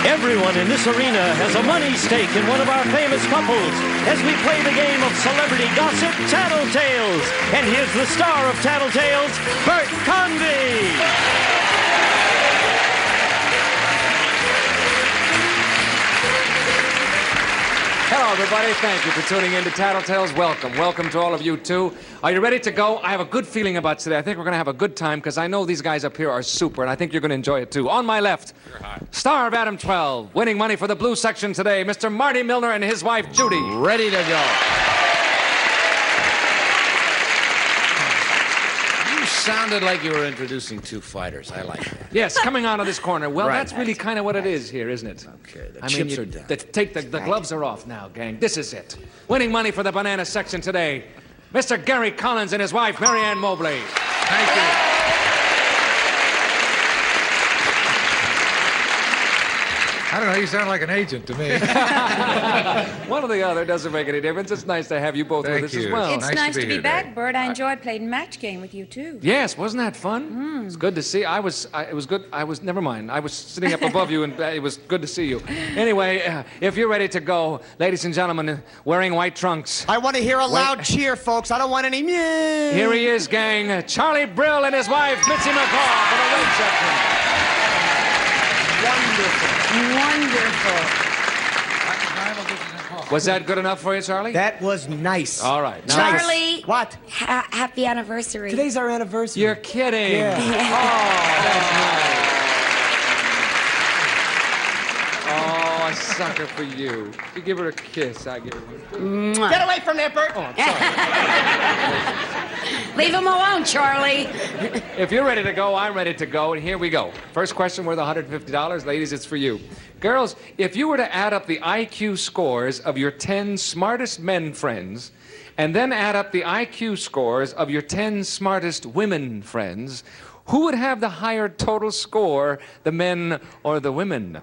Everyone in this arena has a money stake in one of our famous couples as we play the game of celebrity gossip, Tattletales. And here's the star of Tattletales, Bert Convy. Hello, everybody. Thank you for tuning in to Tattletales. Welcome. Welcome to all of you, too. Are you ready to go? I have a good feeling about today. I think we're going to have a good time because I know these guys up here are super, and I think you're going to enjoy it, too. On my left, star of Adam 12, winning money for the blue section today, Mr. Marty Milner and his wife, Judy. Ready to go. You sounded like you were introducing two fighters. I like that. Yes, coming out of this corner. Well, Right. that's really kind of what it is here, isn't it? Okay, the chips are down. The gloves are off now, gang. This is it. Winning money for the banana section today, Mr. Gary Collins and his wife, Marianne Mobley. Thank you. I don't know, you sound like an agent to me. One or the other doesn't make any difference. It's nice to have you both Thank with us as you. well. It's nice nice to to be be here, back, Dave. Bert. I enjoyed playing match game with you, too. Yes, wasn't that fun? It's good to see. It was good. Never mind. I was sitting up above you, and it was good to see you. Anyway, if you're ready to go, ladies and gentlemen, wearing white trunks. I want to hear a loud cheer, folks. I don't want any meh. Here he is, gang. Charlie Brill and his wife, Mitzi McCall, for the red section. Wonderful. Was that good enough for you, Charlie? That was nice. All right. Now, Charlie. What? Happy anniversary. Today's our anniversary. you're kidding. Yeah. Oh, that's nice. Oh, a sucker for you. If you give her a kiss, I give her one. Get away from there, Bert. Oh, I'm sorry. Leave him alone, Charlie. If you're ready to go, I'm ready to go, and here we go. First question worth $150. Ladies, it's for you. Girls, if you were to add up the IQ scores of your 10 smartest men friends, and then add up the IQ scores of your 10 smartest women friends, who would have the higher total score, the men or the women?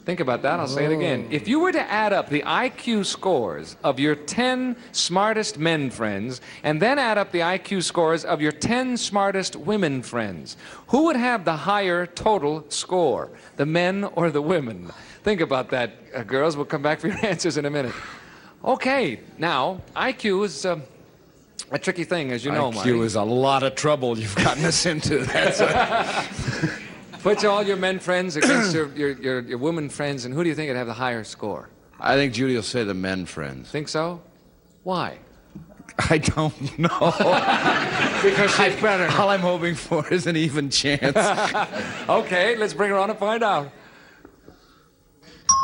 Think about that. I'll say it again. If you were to add up the IQ scores of your 10 smartest men friends and then add up the IQ scores of your 10 smartest women friends, who would have the higher total score, the men or the women? Think about that, girls. We'll come back for your answers in a minute. Okay, now, IQ is a tricky thing, as you know, Marty. IQ is a lot of trouble you've gotten us into. That's Put all your men friends against your women friends, and who do you think would have the higher score? I think Judy will say the men friends. Think so? Why? I don't know. Because she's better. All I'm hoping for is an even chance. Okay, let's bring her on and find out.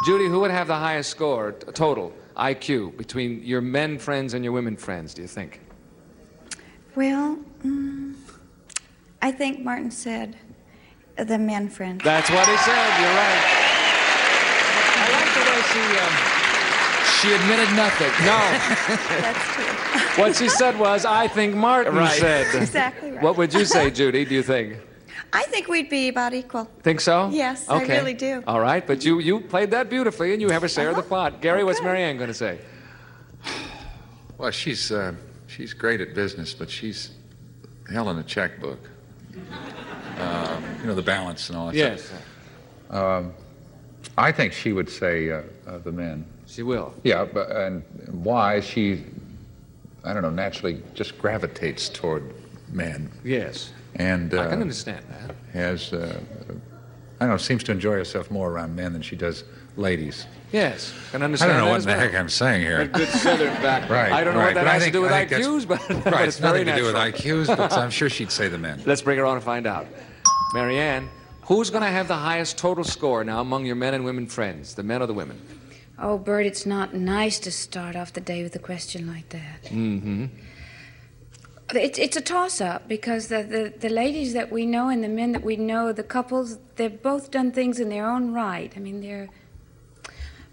Judy, who would have the highest score, total, IQ, between your men friends and your women friends, do you think? Well, I think Martin said the men friend. That's what he said, you're right. I like the way She admitted nothing. No. That's true. What she said was, I think Martin Right. said. Exactly right. What would you say, Judy, do you think? I think we'd be about equal. Think so? Yes, I Okay. really do. All right, but you played that beautifully, and you have a share of the pot. Gary, what's Okay. Marianne going to say? Well, she's great at business, but she's hell in a checkbook. You know, the balance and all that Yes, stuff. I think she would say the men. she will. Yeah, but and why? She, I don't know, naturally just gravitates toward men. Yes. And I can understand that. has, I don't know, seems to enjoy herself more around men than she does ladies. Yes, can I understand don't know that what as in the well. heck I'm saying here. Good southern background. Right, I don't know right, what that but I has to think- do with I think IQs, but, but Right, it's it's nothing very to do with natural. IQs, but I'm sure she'd say the men. Let's bring her on and find out. Marianne, who's going to have the highest total score now among your men and women friends, the men or the women? Oh, Bert, it's not nice to start off the day with a question like that. Mm-hmm. It's a toss-up because the ladies that we know and the men that we know, the couples, they've both done things in their own right. I mean, they're...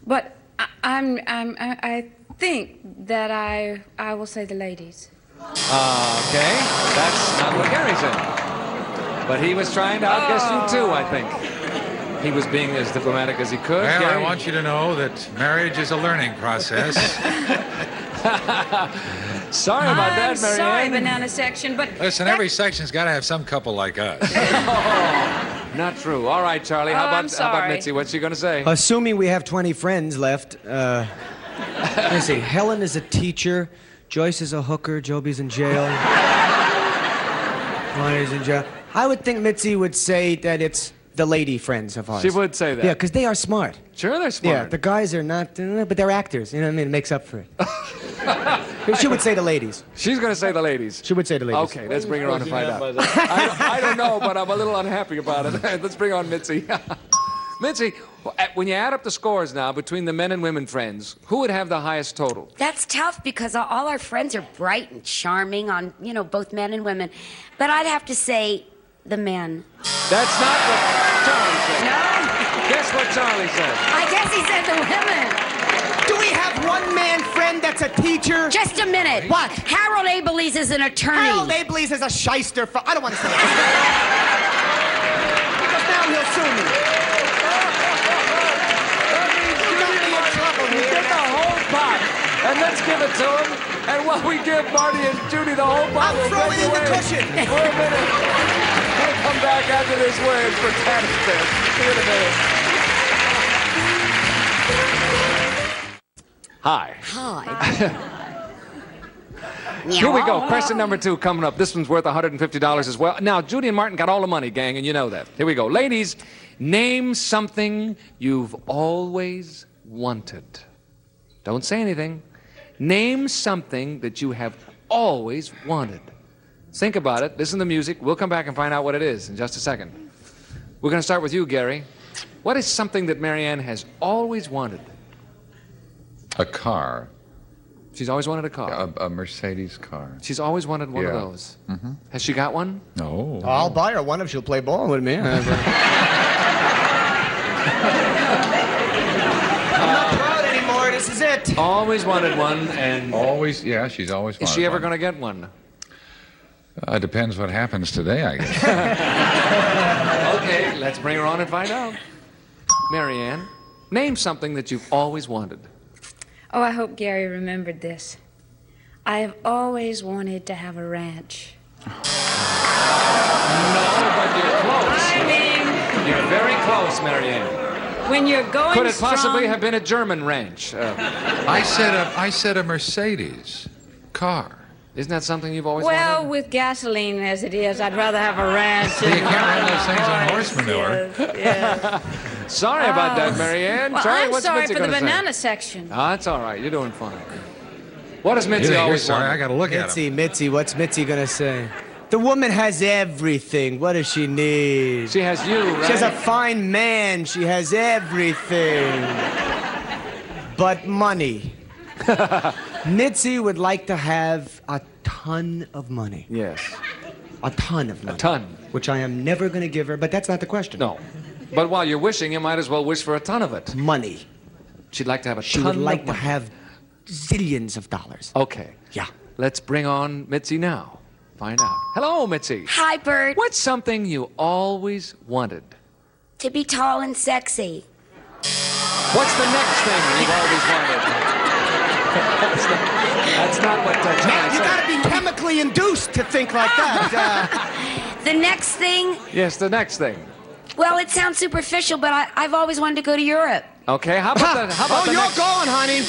But I think that I will say the ladies. Okay, that's not what Gary said. But he was trying to outguess you too, I think. He was being as diplomatic as he could. Well, Gary? I want you to know that marriage is a learning process. Sorry about I'm that, Marianne. sorry, banana section, but... Listen, every section's got to have some couple like us. Not true. All right, Charlie. How I'm about sorry. Mitzi? What's she going to say? Assuming we have 20 friends left, let me see. Helen is a teacher. Joyce is a hooker. Joby's in jail. Connie's in jail. I would think Mitzi would say that it's the lady friends of ours. She would say that. Yeah, because they are smart. Sure, they're smart. Yeah, the guys are not, but they're actors. You know what I mean? It makes up for it. She would say the ladies. She's going to say the ladies. She would say the ladies. Okay, let's bring her on and find out. I don't know, but I'm a little unhappy about it. Let's bring on Mitzi. Mitzi, when you add up the scores now between the men and women friends, who would have the highest total? That's tough because all our friends are bright and charming on, both men and women. But I'd have to say the men. That's not what Charlie said. No? Guess what Charlie said? I guess he said the women. Do we have one man friend that's a teacher? Just a minute. What? Harold Abeleys is an attorney. Harold Abeleys is a shyster. I don't want to say that. Because now he'll sue me. You got me in trouble We here. get the whole pot, and let's give it to him. And while we give Marty and Judy the whole pot, I'll throw it in the cushion. For a minute. We'll come back after this word for Tattletales. See you in a minute. Hi. Hi. Here we go. Question number 2 coming up. This one's worth $150 as well. Now, Judy and Martin got all the money, gang, and you know that. Here we go. Ladies, name something you've always wanted. Don't say anything. Name something that you have always wanted. Think about it. Listen to the music. We'll come back and find out what it is in just a second. We're going to start with you, Gary. What is something that Marianne has always wanted? A car. She's always wanted a car. A Mercedes car. She's always wanted one of Yeah. those. Mm-hmm. Has she got one? No. I'll buy her one if she'll play ball with me. I'm not proud anymore. This is it. Always wanted one, and Always, yeah, she's always wanted is she ever one. going to get one? Depends what happens today, I guess. Okay, let's bring her on and find out. Marianne, name something that you've always wanted. Oh, I hope Gary remembered this. I have always wanted to have a ranch. No, but you're close. I mean, You're very close, Marianne. when you're going Could it possibly strong- have been a German ranch? I said a Mercedes car. Isn't that something you've always Well, wanted? with gasoline as it is, I'd rather have a ranch. You than can't run ride those things on a horse manure. Yes, yes. Sorry about that, Marianne. Well, Charlie, I'm what's sorry Mitzi for the gonna say? banana section. Ah, that's all right. You're doing fine. What does Mitzi You're always sorry, want? I got to look at him. Mitzi, what's Mitzi gonna say? The woman has everything. What does she need? She has you, right? She has a fine man. She has everything. But money. Mitzi would like to have a ton of money. Yes. A ton of money. A ton. Which I am never going to give her, but that's not the question. No. But while you're wishing, you might as well wish for a ton of it. Money. She'd like to have a She ton would like of to money. have zillions of dollars. Okay. Yeah. Let's bring on Mitzi now. Find out. Hello, Mitzi. Hi, Bert. What's something you always wanted? To be tall and sexy. What's the next thing you've always wanted? that's not what Man, Charlie you said. got to be chemically induced to think like that. The next thing, Yes, the next thing. well, it sounds superficial, but I've always wanted to go to Europe. Okay, how about the you're next... going, honey.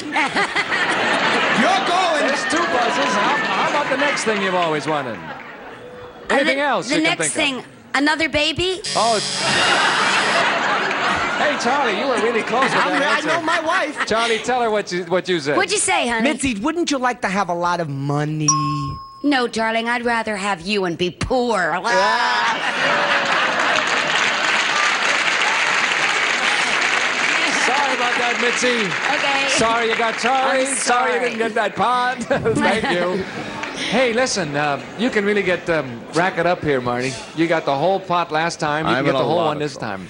You're going. There's 2 buzzes. How about the next thing you've always wanted? Anything else The you can next think thing, another baby? of? Oh, hey, Charlie, you were really close with that I answer. know my wife. Charlie, tell her what you said. What'd you say, honey? Mitzi, wouldn't you like to have a lot of money? No, darling, I'd rather have you and be poor. Sorry about that, Mitzi. Okay. Sorry you got Charlie. I'm Sorry you sorry. didn't get that pot. Thank you. Hey, listen, you can really get rack it up here, Marty. You got the whole pot last time. You I'm can get in the a whole lot one of this trouble. time.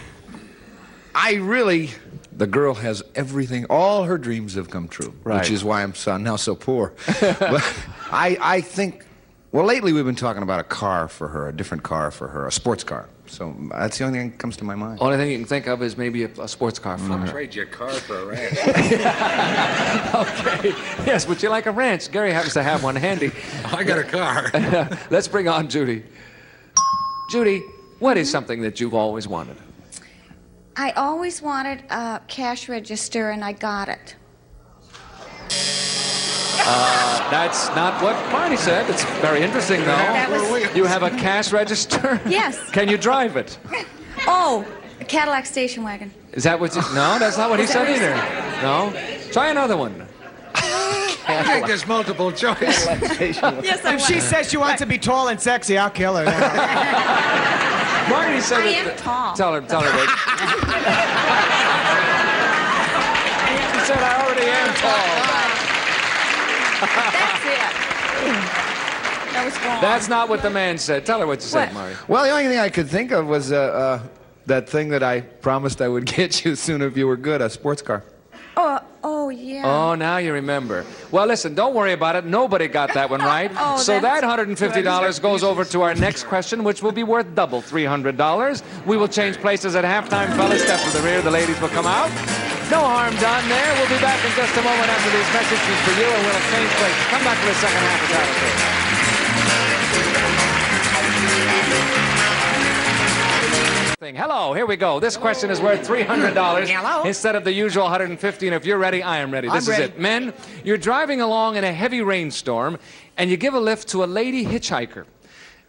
The girl has everything. All her dreams have come true, Right. which is why I'm now so poor. But I think, well, lately we've been talking about a car for her, a different car for her, a sports car. So that's the only thing that comes to my mind. Only thing you can think of is maybe a sports car for her. Trade your car for a ranch. Okay. Yes, would you like a ranch? Gary happens to have one handy. I got a car. Let's bring on Judy. Judy, What is something that you've always wanted? I always wanted a cash register, and I got it. That's not what Marty said. It's very interesting, though. That was... You have a cash register? Yes. Can you drive it? Oh, a Cadillac station wagon. Is that what you... No, that's not what he said either. No? Try another one. I think there's multiple choice. Yes, I If she says she wants to be tall and sexy, I'll kill her. Marty said I it. am tall. Tell her that. She said, I already am tall. That's it. That was wrong. That's not what the man said. Tell her what you said, Marty. Well, the only thing I could think of was that thing that I promised I would get you soon if you were good, a sports car. Oh, yeah. Oh, now you remember. Well, listen, don't worry about it. Nobody got that one right. So that $150 goes over to our next question, which will be worth double $300. We will change places at halftime, fellas. Step to the rear. The ladies will come out. No harm done there. We'll be back in just a moment after these messages for you, and we'll change places. Come back for the second half of Tattletales. Hello, here we go. This question is worth $300 Hello. instead of the usual $150. And if you're ready, I am ready. This is ready. it. Men, you're driving along in a heavy rainstorm, and you give a lift to a lady hitchhiker.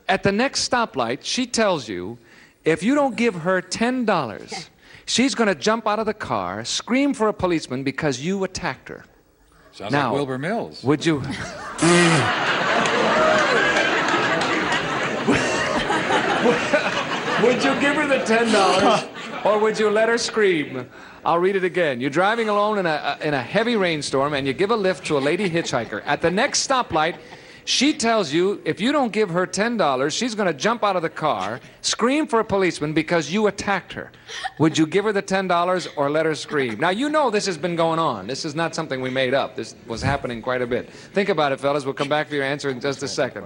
At the next stoplight, she tells you, if you don't give her $10, she's going to jump out of the car, scream for a policeman because you attacked her. Sounds Now, like Wilbur Mills. Would you... Would you give her the $10, or would you let her scream? I'll read it again. You're driving alone in a heavy rainstorm, and you give a lift to a lady hitchhiker. At the next stoplight, she tells you if you don't give her $10, she's going to jump out of the car, scream for a policeman because you attacked her. Would you give her the $10 or let her scream? Now, you know this has been going on. This is not something we made up. This was happening quite a bit. Think about it, fellas. We'll come back for your answer in just a second.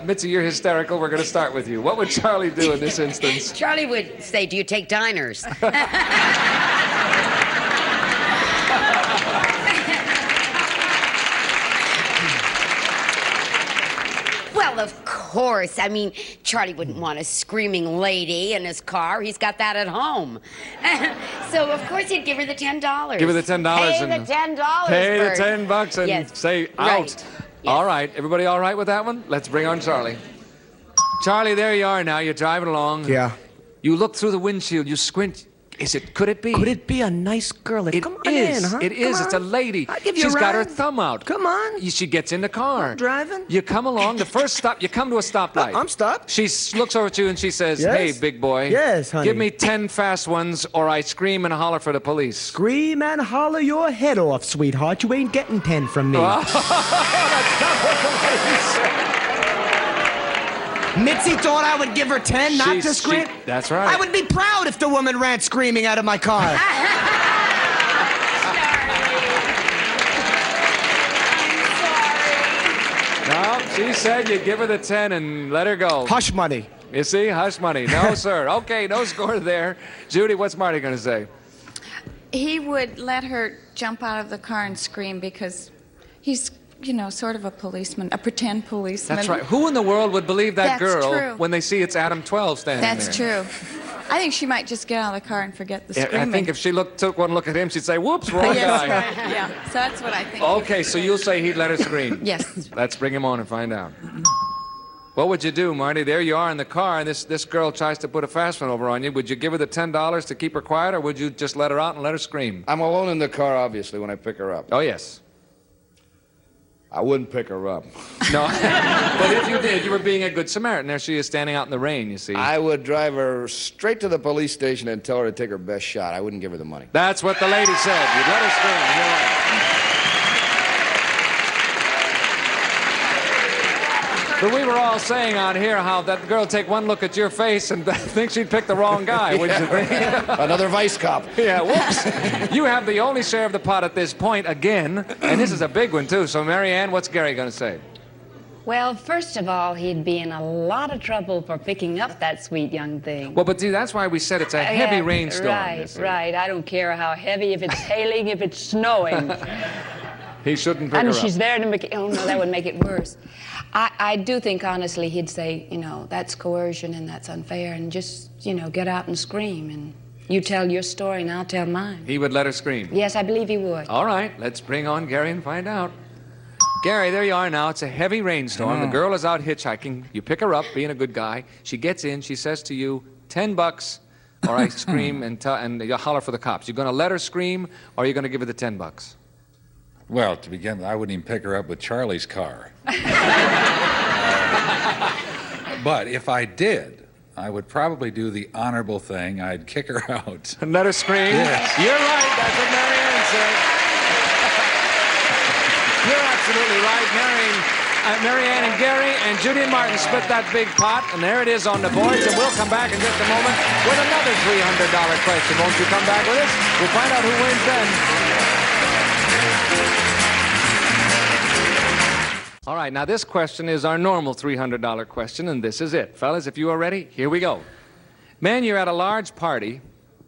Mitzi, you're hysterical. We're going to start with you. What would Charlie do in this instance? Charlie would say, do you take diners? Well, of course. I mean, Charlie wouldn't want a screaming lady in his car. He's got that at home. So, of course, he'd give her the $10. Give her the $10 Pay and the $10. pay the Bert. $10 and Yes. say out. Right. Yes. All right. Everybody all right with that one? Let's bring on Charlie. Charlie, there you are now. You're driving along. Yeah. You look through the windshield. You squint. Could it be? Could it be a nice girl? It Come on is. in, huh? It is. Come It's a on. lady. I'll give you She's a got her ride. thumb out. Come on. She gets in the car. I'm driving. You come along. The first stop. You come to a stoplight. I'm stopped. She looks over at you and she says, Yes? "Hey, big boy. Yes, honey. Give me 10 fast ones, or I scream and holler for the police." Scream and holler your head off, sweetheart. You ain't getting 10 from me. That's not what the lady said. Mitzi thought I would give her 10 not to She's- scream. that's right. I would be proud if the woman ran screaming out of my car. No, she said you give her the 10 and let her go. Hush money. You see, hush money. No, sir. Okay, no score there. Judy, what's Marty going to say? He would let her jump out of the car and scream because he's, you know, sort of a policeman, a pretend policeman. That's right. Who in the world would believe that That's girl true. when they see it's Adam 12 standing there? That's true. I think she might just get out of the car and forget the Yeah, screaming. I think if she took one look at him, she'd say, "Whoops, wrong Yes, guy." right. Yeah, so that's what I think. Okay, so you'll say he'd let her scream. Yes. Let's bring him on and find out. What would you do, Marty? There you are in the car, and this girl tries to put a fast one over on you. Would you give her the $10 to keep her quiet, or would you just let her out and let her scream? I'm alone in the car, obviously, when I pick her up. Oh, yes. I wouldn't pick her up. No, but if you did, you were being a good Samaritan. There she is standing out in the rain, you see. I would drive her straight to the police station and tell her to take her best shot. I wouldn't give her the money. That's what the lady said. You'd let her scream. You're right. But we were all saying on here how that girl would take one look at your face and think she'd pick the wrong guy, wouldn't you think? Another vice cop. Yeah, whoops. You have the only share of the pot at this point again, and this is a big one, too. So, Mary Ann, what's Gary going to say? Well, first of all, he'd be in a lot of trouble for picking up that sweet young thing. Well, but see, that's why we said it's a heavy Yeah, rainstorm. you Right, see. right. I don't care how heavy, if it's hailing, if it's snowing. He shouldn't pick And her she's up. there to make it... Oh, no, that would make it worse. I do think, honestly, he'd say, that's coercion and that's unfair, and just, get out and scream, and you tell your story and I'll tell mine. He would let her scream? Yes, I believe he would. All right, let's bring on Gary and find out. Gary, there you are now. It's a heavy rainstorm. The girl is out hitchhiking. You pick her up, being a good guy. She gets in. She says to you, $10, or I scream and you holler for the cops. You're going to let her scream, or are you going to give her the $10? Well, to begin with, I wouldn't even pick her up with Charlie's car. But if I did, I would probably do the honorable thing. I'd kick her out. And let her scream? Yes. You're right. That's what Marianne said. You're absolutely right. Marianne and Gary and Judy and Martin split that big pot, and there it is on the boards, and we'll come back in just a moment with another $300 question. Won't you come back with us? We'll find out who wins then. All right, now this question is our normal $300 question, and this is it. Fellas, if you are ready, here we go. Man, you're at a large party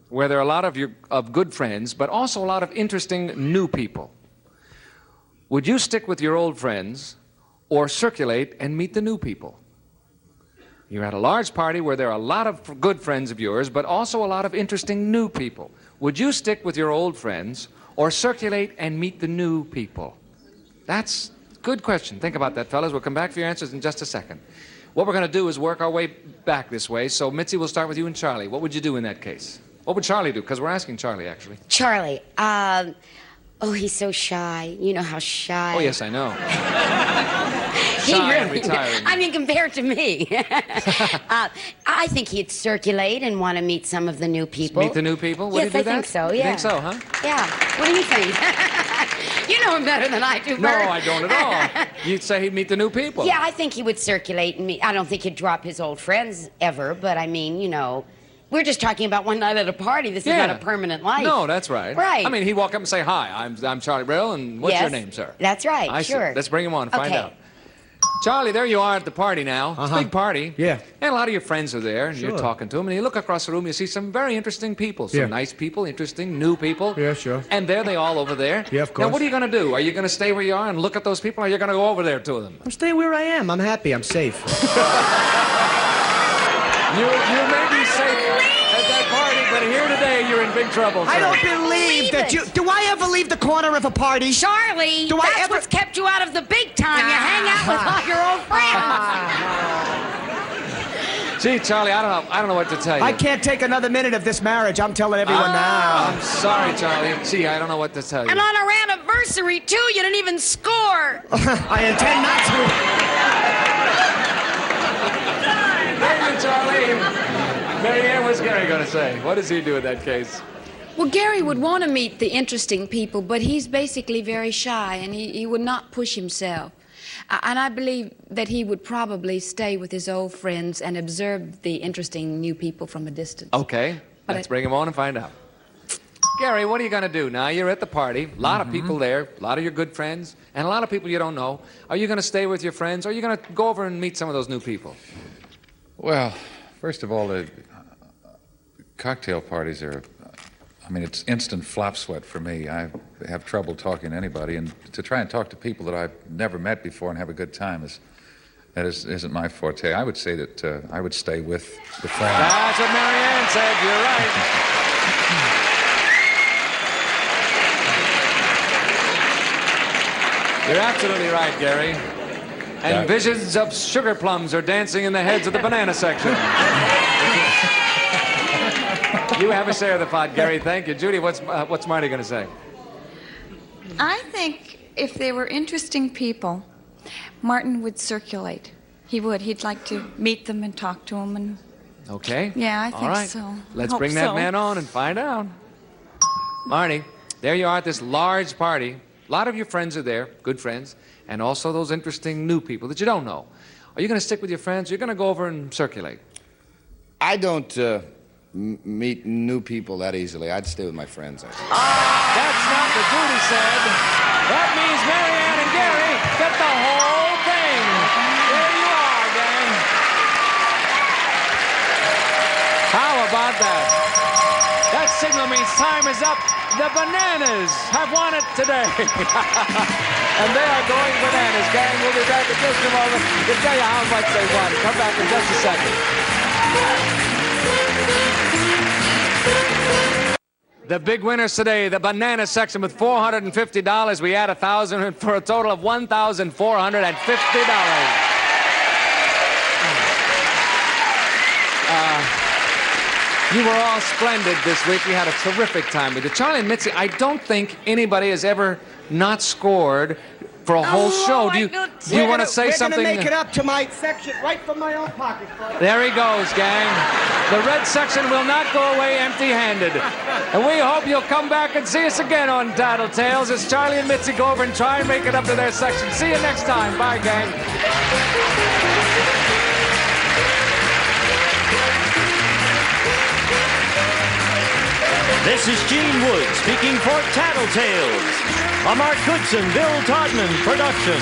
where there are a lot of good friends, but also a lot of interesting new people. Would you stick with your old friends or circulate and meet the new people? You're at a large party where there are a lot of good friends of yours, but also a lot of interesting new people. Would you stick with your old friends or circulate and meet the new people? That's a good question. Think about that, fellas. We'll come back for your answers in just a second. What we're going to do is work our way back this way. So, Mitzi, we'll start with you and Charlie. What would you do in that case? What would Charlie do? Because we're asking Charlie, actually. Charlie, he's so shy. You know how shy. Oh, yes, I know. He Shy really, and retiring. I mean, compared to me. I think he'd circulate and want to meet some of the new people. Meet the new people? Would Yes, he do I that? think so, yeah. You think so, huh? Yeah. What do you think? You know him better than I do, No, Bert. I don't at all. You'd say he'd meet the new people. Yeah, I think he would circulate and meet. I don't think he'd drop his old friends ever, but I mean, we're just talking about one night at a party. This is not a permanent life. No, that's right. Right. I mean, he'd walk up and say, "Hi, I'm Charlie Brill, and what's your name, sir?" That's right, I see. sure. Let's bring him on and find Okay. out. Charlie, there you are at the party now. It's a big party. Yeah. And a lot of your friends are there, and you're Sure. talking to them, and you look across the room, you see some very interesting people. Some Yeah. nice people, interesting, new people. Yeah, sure. And there they all over there. Yeah, of Now, course. what are you going to do? Are you going to stay where you are and look at those people, or are you going to go over there to them? I'm staying where I am. I'm happy. I'm safe. You may be safe at that party, but here today, you're in big trouble, sir. I don't believe that it. you... Do I ever leave the corner of a party? Charlie, Do I that's ever- what's kept you out of the big time. You hang out with all your old friends. Gee, Charlie, I don't know what to tell you. I can't take another minute of this marriage. I'm telling everyone now. I'm sorry, Charlie. Gee, I don't know what to tell you. And on our anniversary, too, you didn't even score. I intend not to. Thank you, Charlie. Marianne, what's Gary going to say? What does he do in that case? Well, Gary would want to meet the interesting people, but he's basically very shy, and he would not push himself. And I believe that he would probably stay with his old friends and observe the interesting new people from a distance. Okay, let's bring him on and find out. Gary, what are you going to do? Now, you're at the party, a lot of people there, a lot of your good friends, and a lot of people you don't know. Are you going to stay with your friends, or are you going to go over and meet some of those new people? Well, first of all, the cocktail parties are... it's instant flop sweat for me. I have trouble talking to anybody, and to try and talk to people that I've never met before and have a good time isn't my forte. I would say that I would stay with the friends. That's what Marianne said. You're right. You're absolutely right, Gary. And visions of sugar plums are dancing in the heads of the banana section. You have a share of the pot, Gary. Thank you. Judy, what's Marty going to say? I think if they were interesting people, Martin would circulate. He would. He'd like to meet them and talk to them. And Okay. yeah, I think All right. so. Let's Hope bring that so. man on and find out. Marty, there you are at this large party. A lot of your friends are there, good friends, and also those interesting new people that you don't know. Are you going to stick with your friends, or are you going to go over and circulate? I don't meet new people that easily. I'd stay with my friends, I think. That's not what Judy said. That means Marianne and Gary get the whole thing. There you are, gang. How about that? That signal means time is up. The Bananas have won it today. And they are going bananas, gang. We'll be back in just a moment to tell you how much they won. Come back in just a second. The big winners today, the banana section with $450. We add $1,000 for a total of $1,450. You were all splendid this week. We had a terrific time with you. Charlie and Mitzi, I don't think anybody has ever not scored for a whole show. Do you want to say something? We're going to make it up to my section right from my own pocket. There he goes, gang. The red section will not go away empty-handed. And we hope you'll come back and see us again on Tattletales as Charlie and Mitzi go over and try and make it up to their section. See you next time. Bye, gang. This is Gene Wood speaking for Tattletales, a Mark Goodson, Bill Todman production.